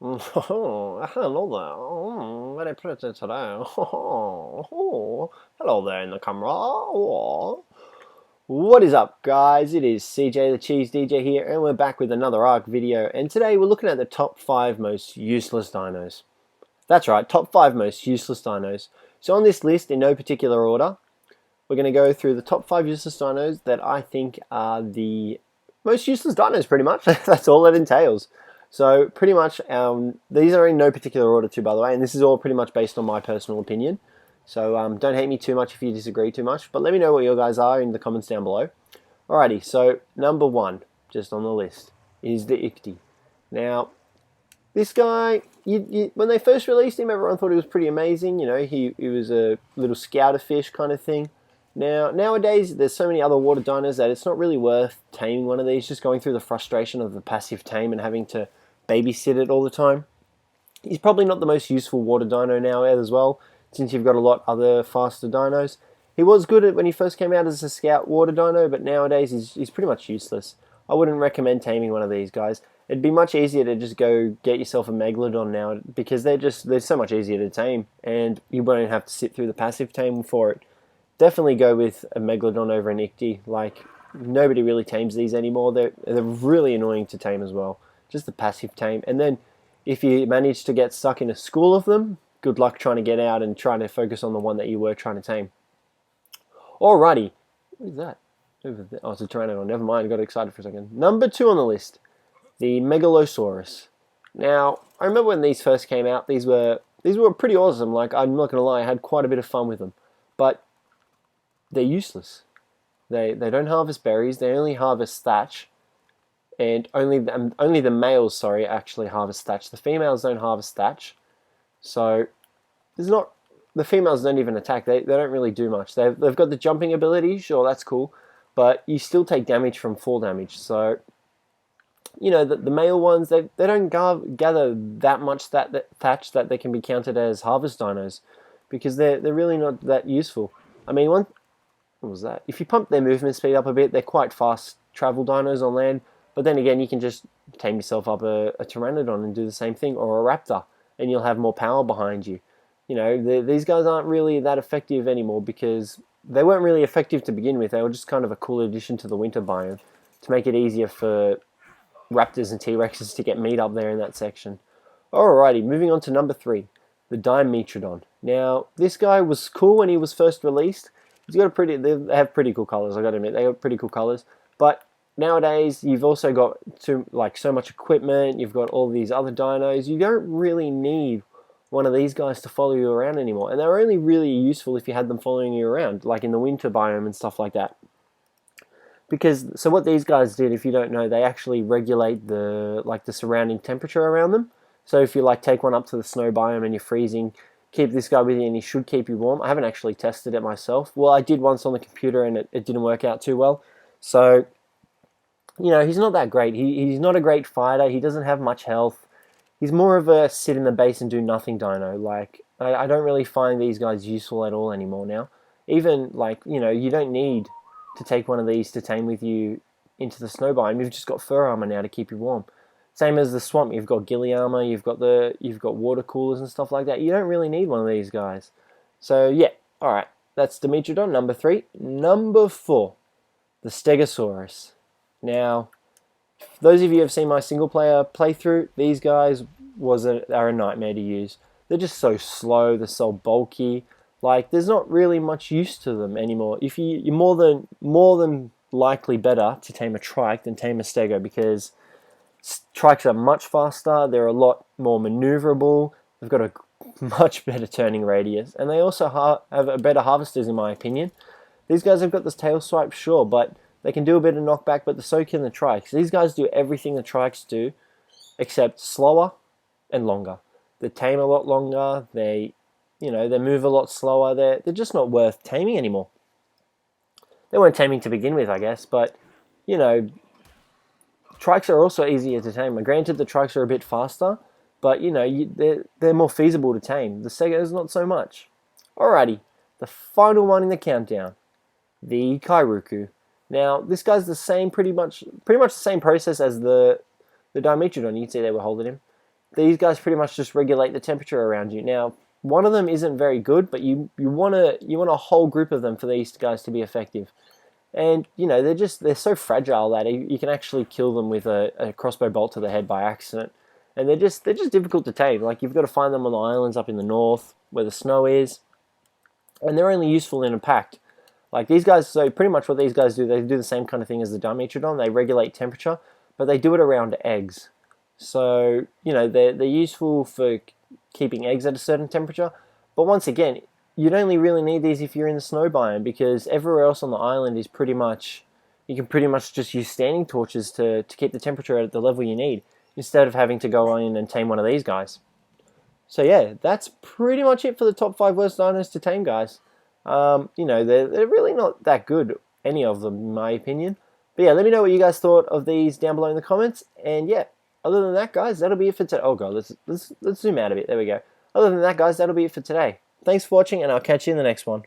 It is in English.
Oh, hello there. Very pretty today. Hello there in the camera. Oh. What is up, guys? It is CJ the Cheese DJ here, and we're back with another ARK video. And today we're looking at the top 5 most useless dinos. That's right, top 5 most useless dinos. So on this list, in no particular order, we're going to go through the top 5 useless dinos that I think are the most useless dinos, pretty much. That's all it entails. So pretty much, these are in no particular order too, by the way, and this is all pretty much based on my personal opinion. So don't hate me too much if you disagree too much, but let me know what your guys are in the comments down below. Alrighty, so number 1, just on the list, is the Ichthys. Now, this guy, when they first released him, everyone thought he was pretty amazing. You know, he was a little scouter fish kind of thing. Nowadays, there's so many other water dinos that it's not really worth taming one of these, just going through the frustration of the passive tame and having to babysit it all the time. He's probably not the most useful water dino now as well, since you've got a lot other faster dinos. He was good at when he first came out as a scout water dino, but nowadays he's pretty much useless. I wouldn't recommend taming one of these guys. It'd be much easier to just go get yourself a Megalodon now, because they're so much easier to tame, and you won't have to sit through the passive tame for it. Definitely go with a Megalodon over an Ichthys. Like, nobody really tames these anymore. They're really annoying to tame as well. Just the passive tame. And then if you manage to get stuck in a school of them, good luck trying to get out and trying to focus on the one that you were trying to tame. Alrighty. What is that? Over there. Oh, it's a Pteranodon. Never mind. I got excited for a second. Number 2 on the list. The Megalosaurus. Now, I remember when these first came out, these were pretty awesome. Like, I'm not going to lie, I had quite a bit of fun with them. But they're useless. They don't harvest berries. They only harvest thatch. And only the males, actually harvest thatch. The females don't harvest thatch. So the females don't even attack. They don't really do much. They've got the jumping ability, sure, that's cool, but you still take damage from fall damage. So, you know, the male ones, they don't gather that much thatch that they can be counted as harvest dinos, because they're really not that useful. I mean, what was that? If you pump their movement speed up a bit, they're quite fast travel dinos on land. But then again, you can just tame yourself up a Pteranodon and do the same thing, or a Raptor, and you'll have more power behind you. You know, these guys aren't really that effective anymore, because they weren't really effective to begin with. They were just kind of a cool addition to the winter biome to make it easier for Raptors and T-Rexes to get meat up there in that section. Alrighty, moving on to number 3, the Dimetrodon. Now, this guy was cool when he was first released. They have pretty cool colors, I gotta admit, they have pretty cool colors. But nowadays, you've also got so much equipment, you've got all these other dinos, you don't really need one of these guys to follow you around anymore. And they're only really useful if you had them following you around, like in the winter biome and stuff like that. So what these guys did, if you don't know, they actually regulate the surrounding temperature around them. So if you take one up to the snow biome and you're freezing, keep this guy with you and he should keep you warm. I haven't actually tested it myself. Well, I did once on the computer and it didn't work out too well. So, you know, he's not that great. He's not a great fighter. He doesn't have much health. He's more of a sit in the base and do nothing dino. Like, I don't really find these guys useful at all anymore now. Even, you know, you don't need to take one of these to tame with you into the snow biome. You've just got fur armor now to keep you warm. Same as the swamp. You've got ghillie armor. You've got water coolers and stuff like that. You don't really need one of these guys. So yeah, all right. That's Dimetrodon, number 3. Number 4, the Stegosaurus. Now, those of you who have seen my single-player playthrough, these guys are a nightmare to use. They're just so slow. They're so bulky. Like, there's not really much use to them anymore. You're more than likely better to tame a trike than tame a stego, because trikes are much faster. They're a lot more maneuverable. They've got a much better turning radius, and they also have better harvesters, in my opinion. These guys have got this tail swipe, sure, but they can do a bit of knockback, but so can the trikes. These guys do everything the trikes do, except slower and longer. They tame a lot longer. They move a lot slower. They're just not worth taming anymore. They weren't taming to begin with, I guess, but, you know, trikes are also easier to tame. Granted, the trikes are a bit faster, but, you know, they're more feasible to tame. The Stegos, not so much. Alrighty, the final one in the countdown, the Kairuku. Now, this guy's the same, pretty much the same process as the Dimetrodon. You can see they were holding him. these guys pretty much just regulate the temperature around you. Now, one of them isn't very good, but you want a whole group of them for these guys to be effective. And you know, they're so fragile that you can actually kill them with a crossbow bolt to the head by accident. And they're just difficult to tame. Like, you've got to find them on the islands up in the north where the snow is, and they're only useful in a pack. Like these guys, so pretty much what these guys do, they do the same kind of thing as the Dimetrodon. They regulate temperature, but they do it around eggs. So, you know, they're useful for keeping eggs at a certain temperature. But once again, you'd only really need these if you're in the snow biome, because everywhere else on the island is pretty much, you can pretty much just use standing torches to keep the temperature at the level you need, instead of having to go in and tame one of these guys. So yeah, that's pretty much it for the top 5 worst dinos to tame, guys. You know, they're really not that good, any of them, in my opinion. But yeah, let me know what you guys thought of these down below in the comments. And yeah, other than that, guys, that'll be it for today. Oh god, let's zoom out a bit. There we go. Other than that, guys, that'll be it for today. Thanks for watching, and I'll catch you in the next one.